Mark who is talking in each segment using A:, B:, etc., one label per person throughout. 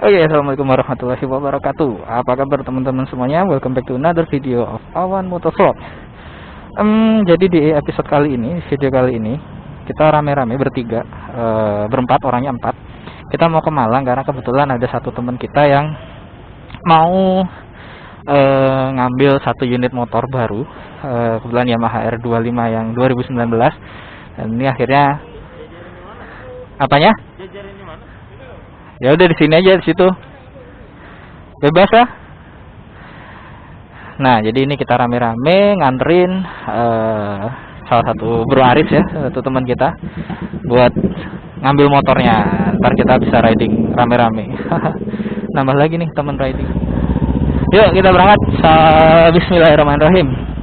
A: Oke, assalamualaikum warahmatullahi wabarakatuh. Apa kabar teman-teman semuanya? Welcome back to another video of Awan Motovlog. Jadi di episode kali ini, video kali ini, kita rame-rame bertiga, berempat, orangnya 4. Kita mau ke Malang karena kebetulan ada satu teman kita yang mau ngambil satu unit motor baru, kebetulan Yamaha R25 yang 2019. Dan ini akhirnya apanya? Ya udah di sini aja, di situ bebas lah. Nah, jadi ini kita rame-rame nganterin salah satu Bro Aris ya, satu teman kita buat ngambil motornya. Ntar kita bisa riding rame-rame. Nambah lagi nih teman riding. Yuk kita berangkat. Bismillahirrahmanirrahim.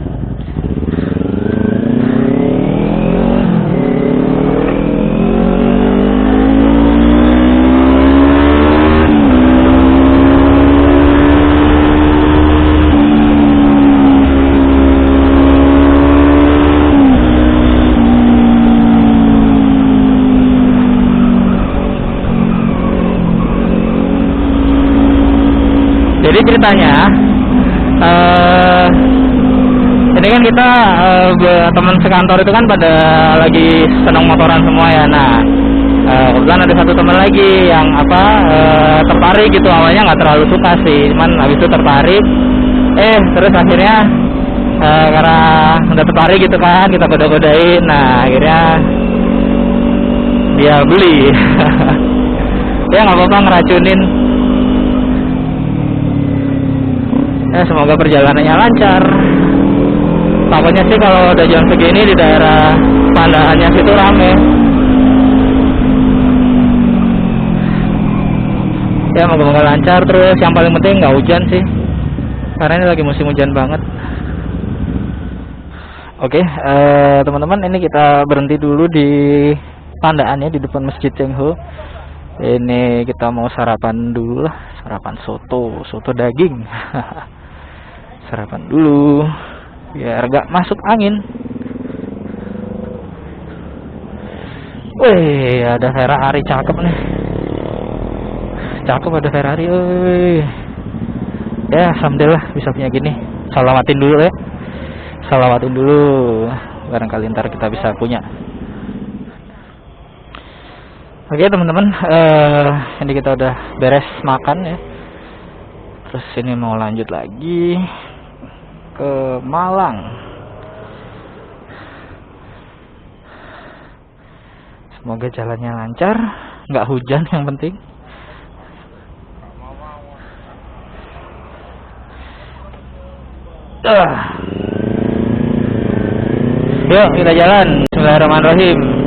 A: Jadi ceritanya ini kan kita teman sekantor itu kan pada lagi senang motoran semua ya. Nah, kebetulan ada satu teman lagi yang tertarik gitu. Awalnya nggak terlalu suka sih, cuman habis itu tertarik. Terus akhirnya karena udah tertarik gitu kan, kita goda-godain. Nah, akhirnya dia beli. Ya nggak apa-apa, ngeracunin. Semoga perjalanannya lancar. Takutnya sih kalau udah jam segini di daerah Pandaannya situ rame. Ya moga-moga lancar. Terus yang paling penting nggak hujan sih, karena ini lagi musim hujan banget. Oke, teman-teman, ini kita berhenti dulu di Pandaannya di depan Masjid Cengho. Ini kita mau sarapan dulu lah, sarapan soto daging. Sarapan dulu biar gak masuk angin. Wih, ada Ferrari cakep nih. Cakep, ada Ferrari. Ya, alhamdulillah bisa punya gini. Salawatin dulu ya. Salawatin dulu. Barangkali ntar kita bisa punya. Oke teman-teman, ini kita udah beres makan ya. Terus ini mau lanjut lagi ke Malang. Semoga jalannya lancar, nggak hujan yang penting. Yuk kita jalan. Bismillahirrahmanirrahim.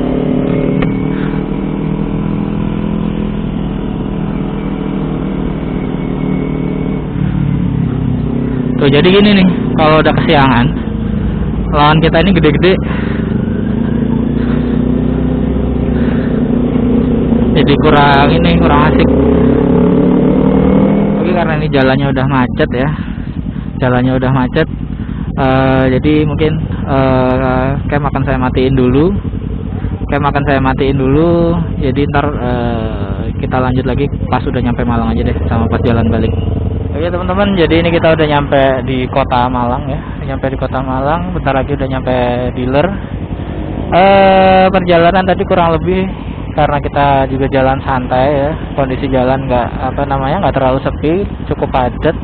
A: Tuh, jadi gini nih, kalau udah kesiangan, lawan kita ini gede-gede, jadi kurang asik. Oke, karena ini jalannya udah macet ya, jadi mungkin cam akan saya matiin dulu, jadi ntar kita lanjut lagi pas udah nyampe Malang aja deh, sama pas jalan balik. Oke teman-teman, jadi ini kita udah nyampe di kota Malang ya. Bentar lagi udah nyampe dealer. Perjalanan tadi kurang lebih, karena kita juga jalan santai ya, kondisi jalan nggak terlalu sepi, cukup padat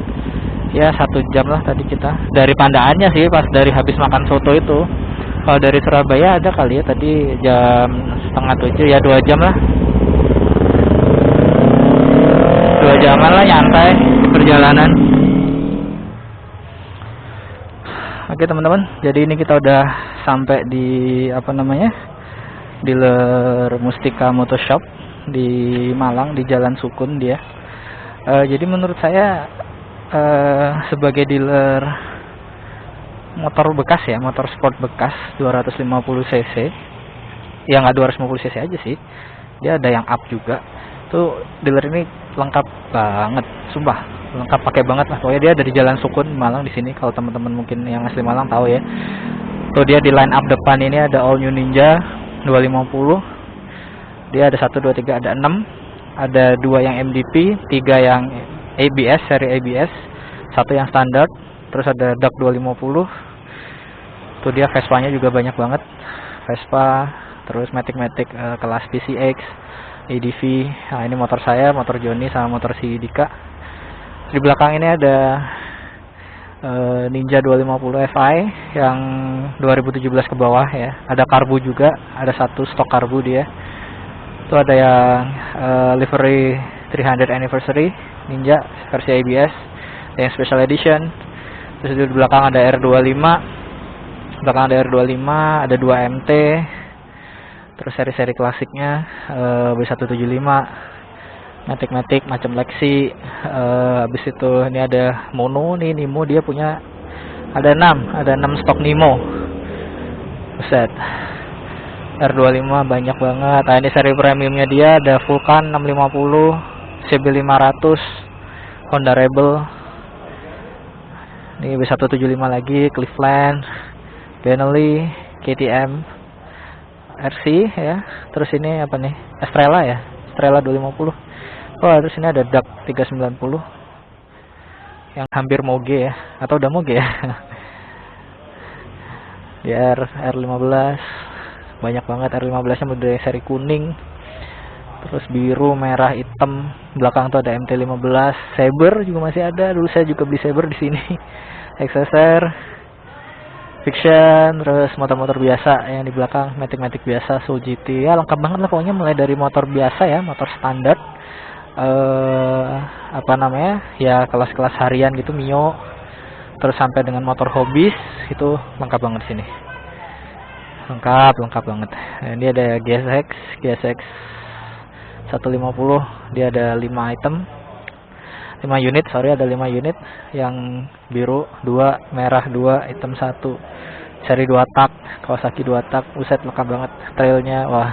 A: ya. 1 jam lah tadi kita dari Pandaannya sih, pas dari habis makan soto itu. Kalau dari Surabaya ada kali ya tadi jam 6:30 ya, 2 jam lah. 2 jaman lah nyantai perjalanan. Oke teman-teman, jadi ini kita udah sampai di dealer Mustika Motoshop di Malang, di Jalan Sukun dia. Jadi menurut saya sebagai dealer motor bekas ya, motor sport bekas 250 cc, ya nggak 250 cc aja sih, dia ada yang up juga. Tuh dealer ini lengkap banget, sumpah lengkap, pakai banget lah. Pokoknya dia ada di Jalan Sukun Malang di sini. Kalau teman-teman mungkin yang asli Malang tahu ya. Tuh dia di line up depan ini ada All New Ninja 250. Dia ada 1, 2, 3, ada 6. ada 2 yang MDP, 3 yang ABS, seri ABS, 1 yang standar. Terus ada DAC 250. Itu dia Vespa-nya juga banyak banget. Vespa, terus Matic kelas PCX, ADV. Nah, ini motor saya, motor Joni sama motor si Dika. Di belakang ini ada Ninja 250 Fi yang 2017 ke bawah ya. Ada karbu juga, ada 1 stok karbu dia. Itu ada yang livery 300 anniversary Ninja versi ABS, yang special edition. Terus di belakang ada R25. Belakang ada R25, ada 2 MT. Terus seri-seri klasiknya B175, Matic macam Lexi. Habis itu ini ada Mono nih, Nimo dia punya ada 6 stok Nimo. Buset. R25 banyak banget. Nah, ini seri premiumnya dia ada Vulcan 650, CB500, Honda Rebel. Ini B175 lagi, Cleveland, Benelli, KTM, RC ya. Terus ini apa nih? Estrella ya. Estrella 250. Oh, terus ini ada DAC 390 yang hampir moge ya, atau udah moge ya. Di R15 banyak banget. R15 nya model seri kuning, terus biru, merah, hitam. Belakang tuh ada MT15, Saber juga masih ada. Dulu saya juga beli Saber di sini. XSR, Fiction, terus motor-motor biasa yang di belakang, Matic biasa, Soul GT. Ya lengkap banget lah pokoknya, mulai dari motor biasa ya, motor standar, apa namanya ya, kelas-kelas harian gitu, Mio, terus sampai dengan motor hobis itu lengkap banget sini. Lengkap banget. Nah, ini ada GSX 150, dia ada 5 item, 5 unit, ada 5 unit. Yang biru 2, merah 2, hitam 1. Seri 2 tak, Kawasaki 2 tak. Buset, lengkap banget. Trailnya, wah.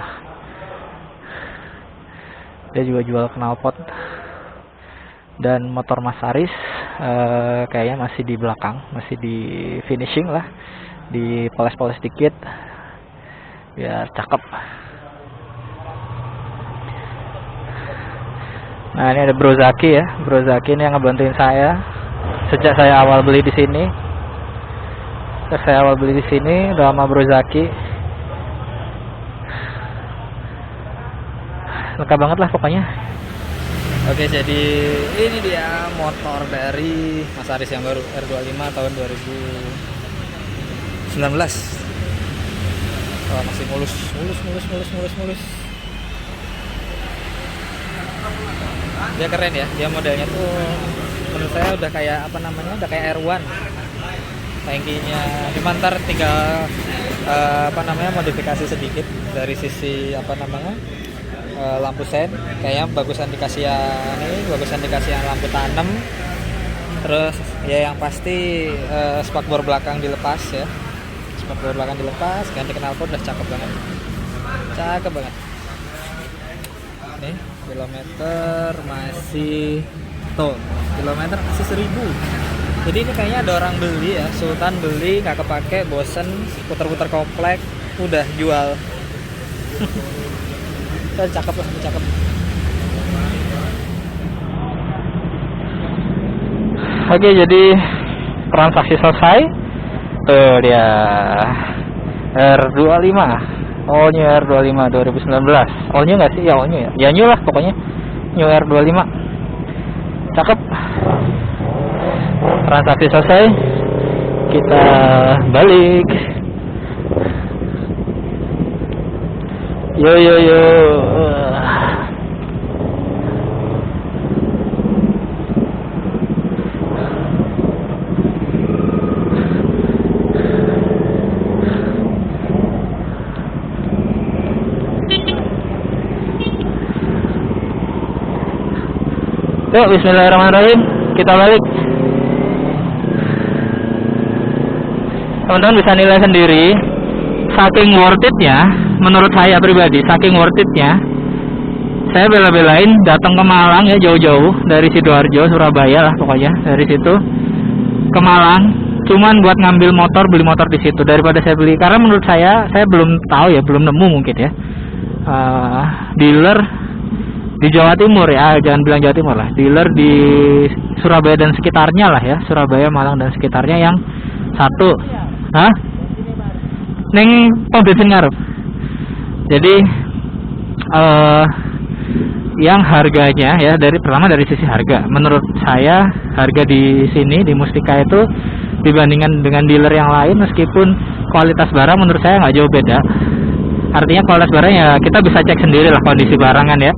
A: Dia juga jual knalpot. Dan motor Mas Aris kayaknya masih di belakang, masih di finishing lah. Dipoles-poles dikit biar cakep. Nah, ini ada Bro Zaki ya. Bro Zaki ini yang ngebantuin saya sejak saya awal beli di sini. Udah sama Bro Zaki. Lengkap banget lah pokoknya. Oke, jadi ini dia motor dari Mas Aris yang baru, R25 tahun 2019. Oh, masih mulus. Dia keren ya, dia modelnya tuh menurut saya udah kayak apa namanya, udah kayak R1 tankinya. Cuma ntar tinggal apa namanya, modifikasi sedikit dari sisi apa namanya, lampu sen. Kayaknya bagusan dikasih yang lampu tanam. Terus ya yang pasti spakbor belakang dilepas ya. Spakbor belakang dilepas, ganti knalpot, udah cakep banget. Nih, kilometer masih 1000. Jadi ini kayaknya ada orang beli ya, Sultan beli nggak kepake, bosen, putar-putar komplek, udah jual. Cakep. Oke, jadi transaksi selesai. Tuh dia R25. All new R25 2019. All new nggak sih? Ya all new ya. Ya new lah pokoknya. New R25. Cakep. Transaksi selesai. Kita balik. Yo. Yuk, bismillahirrahmanirrahim. Kita balik. Teman-teman bisa nilai sendiri. Saking worth it-nya, menurut saya pribadi, saking worth it-nya, saya bela-belain datang ke Malang ya, jauh-jauh dari Sidoarjo, Surabaya lah pokoknya, dari situ ke Malang, cuman buat ngambil motor, beli motor di situ daripada saya beli. Karena menurut saya belum tahu ya, belum nemu mungkin ya dealer di Jawa Timur ya, jangan bilang Jawa Timur lah, dealer di Surabaya dan sekitarnya lah ya, Surabaya, Malang dan sekitarnya yang satu, hah? Neng pom bensin ngarep. Jadi yang harganya ya, pertama dari sisi harga, menurut saya harga di sini di Mustika itu dibandingkan dengan dealer yang lain, meskipun kualitas barang menurut saya nggak jauh beda. Artinya kualitas barang ya kita bisa cek sendiri lah kondisi barangan ya.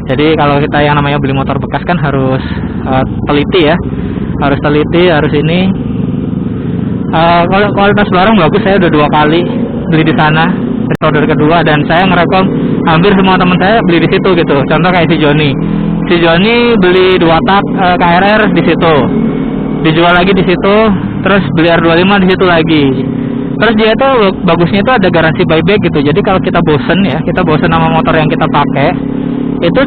A: Jadi kalau kita yang namanya beli motor bekas kan harus teliti ya, harus ini. Kalau kualitas barang bagus, saya udah 2 kali beli di sana, order kedua, dan saya ngerekom hampir semua teman saya beli di situ gitu. Contoh kayak si Joni beli 2 tak KRR di situ, dijual lagi di situ, terus beli R25 di situ lagi. Terus dia tuh bagusnya itu ada garansi buyback gitu. Jadi kalau kita bosen sama motor yang kita pakai, itu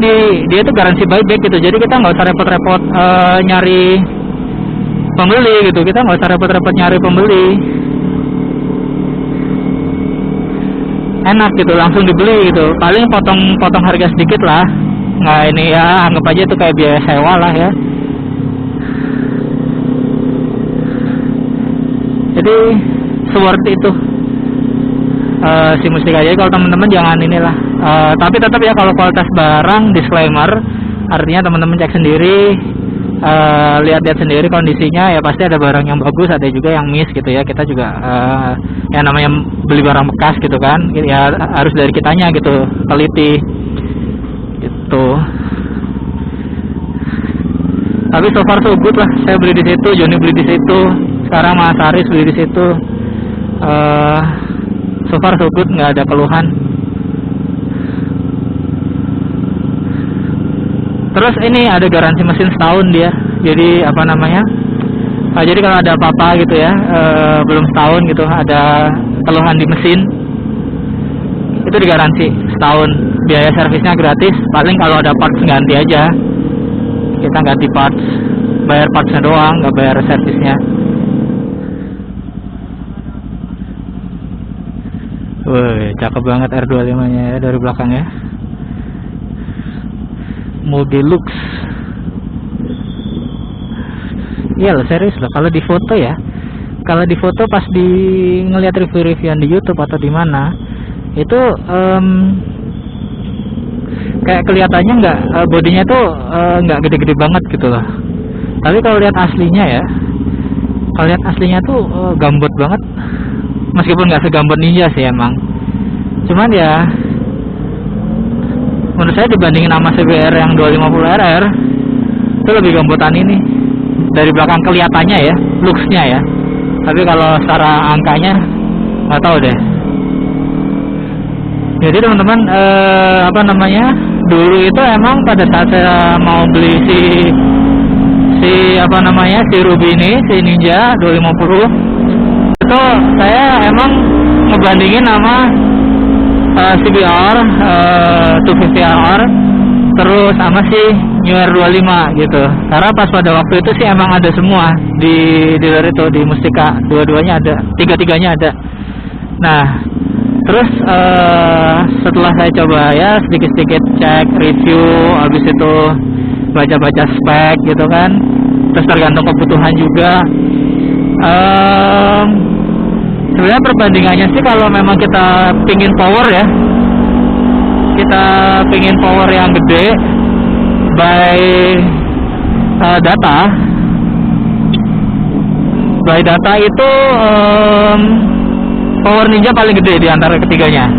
A: dia itu garansi buyback gitu. Jadi kita nggak usah repot-repot nyari pembeli gitu. Kita nggak usah repot-repot nyari pembeli. Enak gitu, langsung dibeli gitu. Paling potong harga sedikit lah. Nggak ini ya, anggap aja itu kayak biaya sewa lah ya. Jadi worth itu si Mustika. Jadi kalau teman-teman jangan inilah, tapi tetap ya kalau kualitas barang disclaimer, artinya teman-teman cek sendiri, lihat-lihat sendiri kondisinya ya, pasti ada barang yang bagus, ada juga yang miss gitu ya. Kita juga yang namanya beli barang bekas gitu kan ya, harus dari kitanya gitu, teliti gitu. Tapi so far so good lah, saya beli di situ, Joni beli di situ, sekarang Mas Aris beli di situ. So far so good, nggak ada keluhan. Terus ini ada garansi mesin setahun dia. Jadi apa namanya? Jadi kalau ada apa-apa gitu ya, belum setahun gitu, ada keluhan di mesin, itu digaransi setahun. Biaya servisnya gratis. Paling kalau ada parts ganti aja, kita ganti parts, bayar partsnya doang, nggak bayar servisnya. Wih, cakep banget R25 nya ya dari belakang ya. Mobil Lux. Iya loh, serius loh. Kalau di foto ya, kalau di foto pas di ngelihat review-reviewan di YouTube atau di mana, itu kayak kelihatannya nggak, bodinya tuh nggak gede-gede banget gitu loh. Tapi kalau lihat aslinya ya, kalau lihat aslinya tuh gambot banget. Meskipun nggak segambot Ninja sih emang, cuman ya menurut saya dibandingin sama CBR yang 250RR itu lebih gambotan ini dari belakang kelihatannya ya, looksnya ya. Tapi kalau secara angkanya nggak tahu deh. Jadi teman-teman apa namanya, dulu itu emang pada saat saya mau beli si apa namanya, si Ruby ini, si Ninja 250, itu saya emang ngebandingin sama CBR 250RR terus sama si New R25 gitu. Karena pas pada waktu itu sih emang ada semua di dealer itu, di Mustika, dua-duanya ada, tiga-tiganya ada. Nah terus setelah saya coba ya sedikit-sedikit cek review, habis itu baca-baca spek gitu kan, terus tergantung kebutuhan juga. Sebenarnya perbandingannya sih kalau memang kita pingin power ya, kita pingin power yang gede by data itu power Ninja paling gede di antara ketiganya,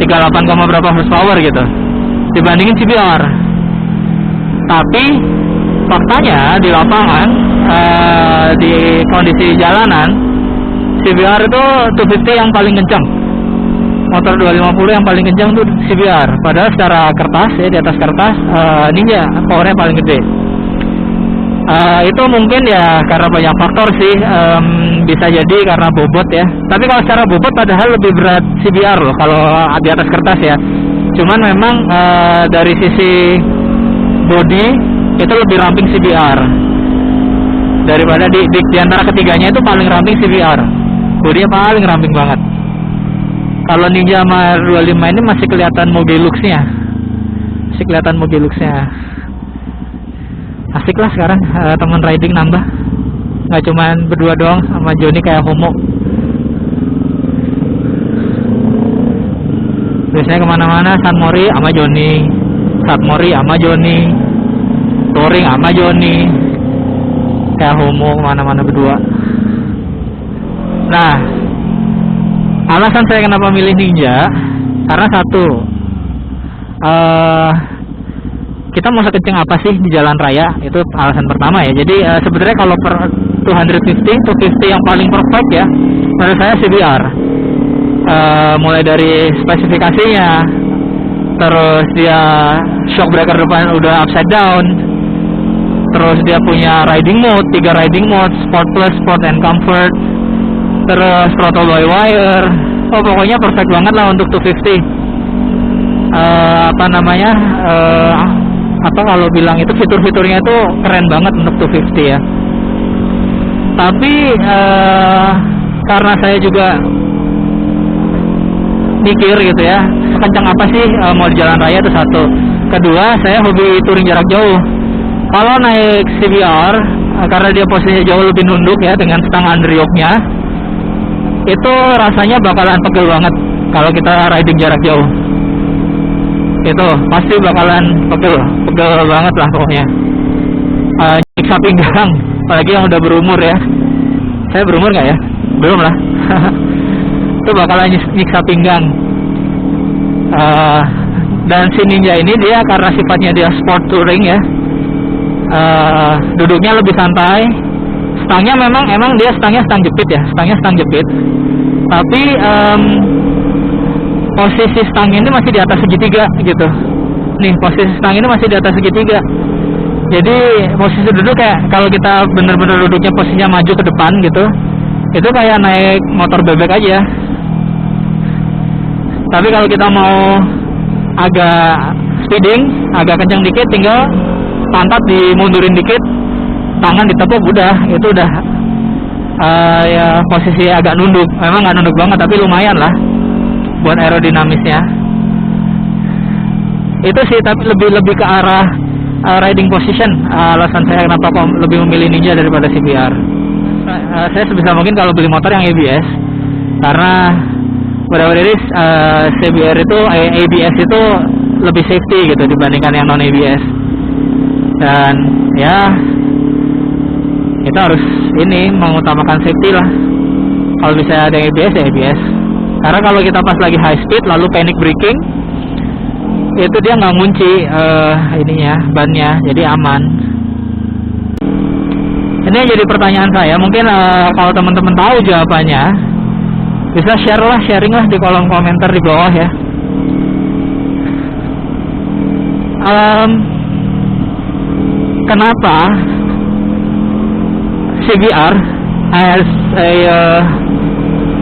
A: 38, berapa horsepower gitu dibandingin CBR. Tapi faktanya di lapangan, di kondisi jalanan, CBR itu 250 yang paling kencang, motor 250 yang paling kencang tuh CBR. Padahal secara kertas ya, di atas kertas Ninja powernya paling gede. Itu mungkin ya karena banyak faktor sih, bisa jadi karena bobot ya. Tapi kalau secara bobot padahal lebih berat CBR loh kalau di atas kertas ya. Cuman memang dari sisi body itu lebih ramping CBR daripada di antara ketiganya. Itu paling ramping CBR, bodinya paling ramping banget. Kalau Ninja sama R25 ini masih kelihatan mobil looks-nya, Masih kelihatan mobil luxnya. Asik lah sekarang, teman riding nambah. Nggak cuman berdua doang sama Joni kayak homo. Biasanya kemana-mana San Mori sama Joni, Sat Mori sama Joni, touring sama Joni, kayak homo kemana-mana berdua. Nah, alasan saya kenapa milih Ninja karena satu, kita mau sekenceng apa sih di jalan raya, itu alasan pertama ya. Jadi sebenarnya kalau per 250 yang paling perfect ya menurut saya CBR. Mulai dari spesifikasinya, terus dia shock breaker depan udah upside down, terus dia punya riding mode, 3 riding mode, Sport Plus, Sport and Comfort, terus throttle by wire. Pokoknya perfect banget lah untuk 250. Apa kalau bilang itu fitur-fiturnya itu keren banget untuk 250 ya. Tapi karena saya juga mikir gitu ya, sekencang apa sih mau di jalan raya, itu satu. Kedua, saya hobi touring jarak jauh. Kalau naik CBR, karena dia posisinya jauh lebih nunduk ya, dengan stang underyoke-nya, itu rasanya bakalan pegel banget kalau kita riding jarak jauh. Itu pasti bakalan pegel banget lah pokoknya. Nyiksa pinggang, apalagi yang udah berumur ya. Saya berumur nggak ya? Belum lah. Itu bakalan nyiksa pinggang. Dan si Ninja ini dia karena sifatnya dia sport touring ya, duduknya lebih santai. Stangnya emang dia stangnya stang jepit. Tapi posisi stang ini masih di atas segitiga gitu. Nih, posisi stang ini masih di atas segitiga. Jadi posisi duduk kayak kalau kita bener-bener duduknya posisinya maju ke depan gitu, itu kayak naik motor bebek aja. Tapi kalau kita mau agak speeding, agak kencang dikit, tinggal pantat dimundurin dikit, tangan ditepuk, udah, itu udah ya posisi agak nunduk. Memang nggak nunduk banget, tapi lumayan lah buat aerodinamisnya. Itu sih, tapi lebih ke arah riding position. Alasan saya kenapa kok lebih memilih Ninja daripada CBR. Saya sebisa mungkin kalau beli motor yang ABS, karena whatever it is, CBR itu ABS itu lebih safety gitu dibandingkan yang non ABS. Dan ya kita harus mengutamakan safety lah. Kalau misalnya ada yang ABS ya ABS. Karena kalau kita pas lagi high speed lalu panic braking, itu dia nggak ngunci bannya, jadi aman. Ini yang jadi pertanyaan saya. Mungkin kalau teman-teman tahu jawabannya, bisa sharing lah di kolom komentar di bawah ya. Kenapa CBR as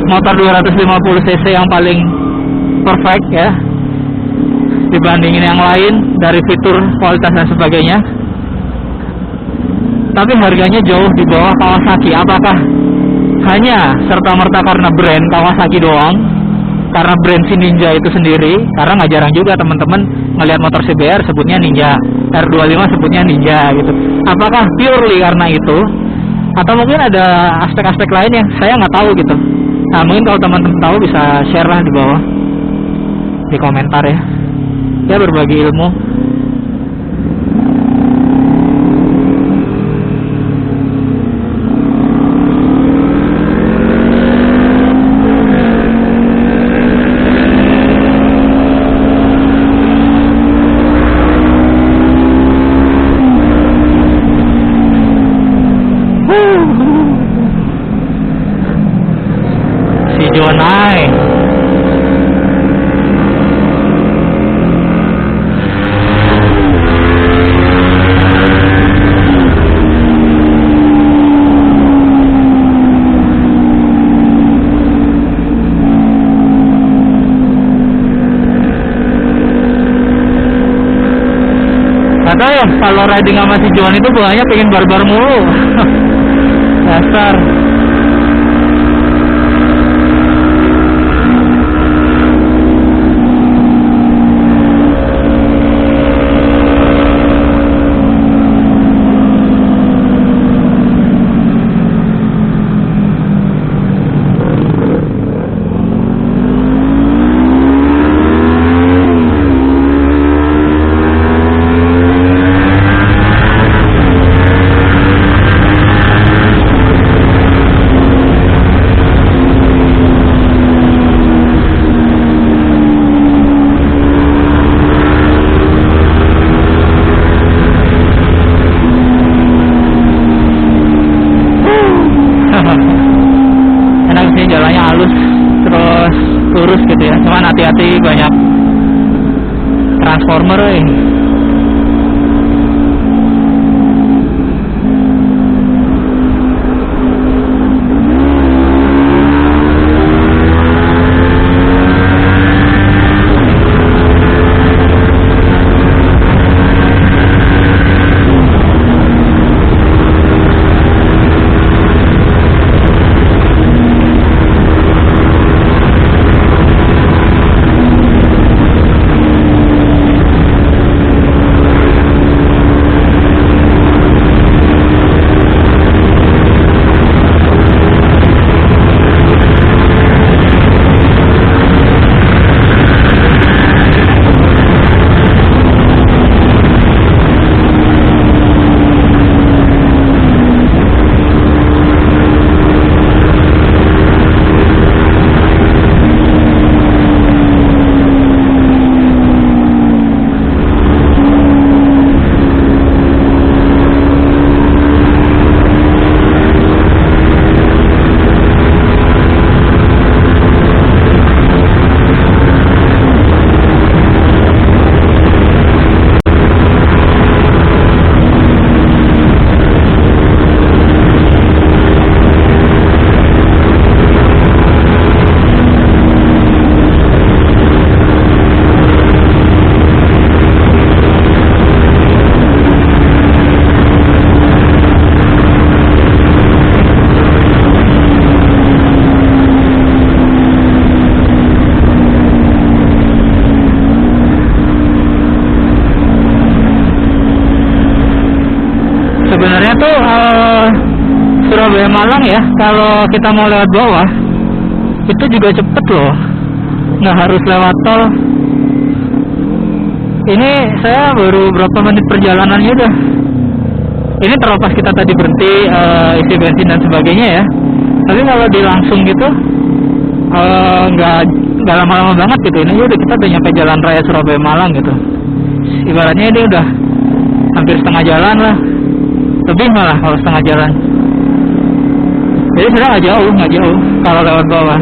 A: motor 250 cc yang paling perfect ya dibandingin yang lain dari fitur, kualitas dan sebagainya, tapi harganya jauh di bawah Kawasaki? Apakah hanya serta-merta karena brand Kawasaki doang, karena brand si Ninja itu sendiri? Karena nggak jarang juga teman-teman ngelihat motor CBR sebutnya Ninja, R25 sebutnya Ninja gitu. Apakah purely karena itu, atau mungkin ada aspek-aspek lain yang saya nggak tahu gitu? Nah, mungkin kalau teman-teman tahu bisa share lah di bawah di komentar ya. Ya, berbagi ilmu. Si Jonai. Kata ya, kalau riding sama si John itu buahnya pengen barbar mulu. Dasar. jalannya halus terus lurus gitu ya, cuman hati-hati banyak transformer ini. Sebenarnya tuh Surabaya Malang ya, kalau kita mau lewat bawah itu juga cepet loh, nggak harus lewat tol. Ini saya baru berapa menit perjalanannya udah. Ini terlepas kita tadi berhenti isi bensin dan sebagainya ya. Tapi kalau di langsung gitu nggak lama-lama banget gitu. Ini udah kita udah nyampe jalan raya Surabaya Malang gitu. Ibaratnya ini udah hampir setengah jalan lah. Lebih malah kalau setengah jalan. Jadi sebenarnya nggak jauh kalau lewat bawah.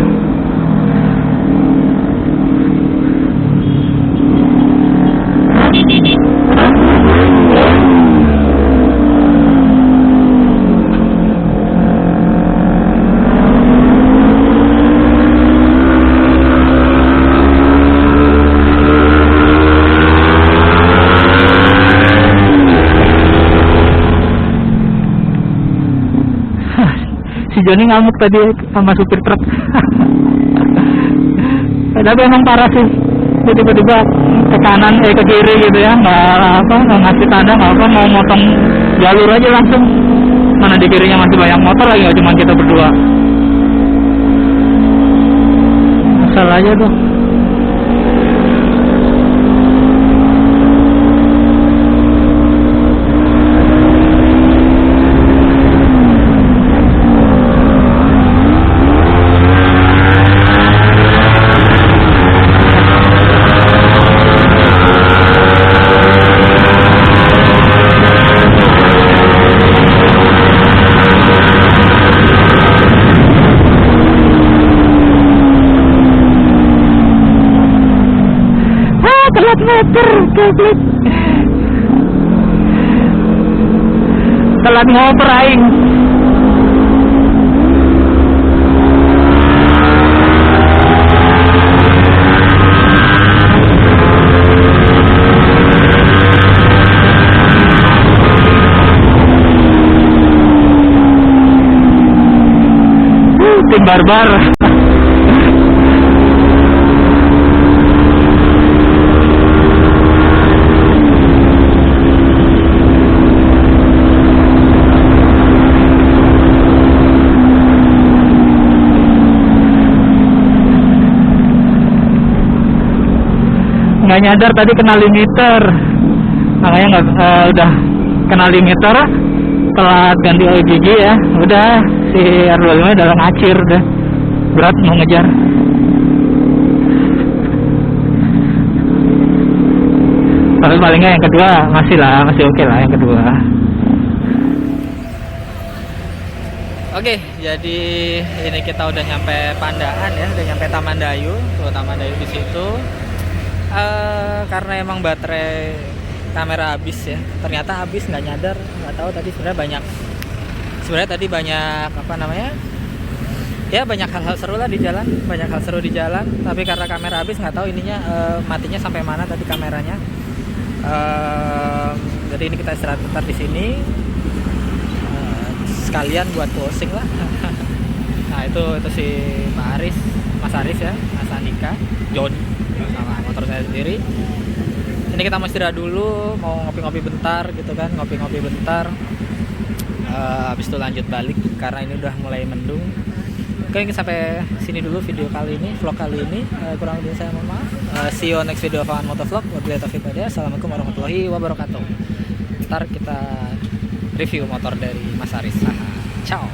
A: Si Joni ngamuk tadi sama supir truk. Tapi emang parah sih. Dia tiba-tiba ke kanan, ke kiri gitu ya, nggak ngasih tanda, nggak apa, mau motong jalur aja langsung. Mana di kirinya masih banyak motor lagi, nggak cuma kita berdua. Asal aja tuh. Telat meter, goblok. Telat ngoper aing. Tim barbar. Nggak nyadar tadi kena limiter, makanya udah kena limiter, telat ganti oli gigi ya, udah si R25 udah ngacir, udah berat mau ngejar. Tapi palingnya yang kedua masih oke lah yang kedua. Oke, jadi ini kita udah nyampe Pandaan ya, udah nyampe Taman Dayu, tuh Taman Dayu di situ. Karena emang baterai kamera habis ya, ternyata habis nggak nyadar, nggak tahu tadi sebenarnya tadi banyak apa namanya, ya banyak hal-hal seru lah di jalan, banyak hal seru di jalan. Tapi karena kamera habis nggak tahu ininya matinya sampai mana tadi kameranya. Jadi ini kita istirahat bentar di sini. Sekalian buat closing lah. Nah itu si Pak Aris, Mas Aris ya, Mas Andika, John sama motor saya sendiri. Ini kita mau istirahat dulu, mau ngopi-ngopi bentar gitu kan, ngopi-ngopi bentar. Habis itu lanjut balik karena ini udah mulai mendung. Oke, sampai sini dulu video kali ini, vlog kali ini. Kurang lebih saya mohon maaf. See you next video Awan Motovlog. Wabillahi taufiq wal hidayah. Assalamualaikum warahmatullahi wabarakatuh. Ntar kita review motor dari Mas Aris. Ciao.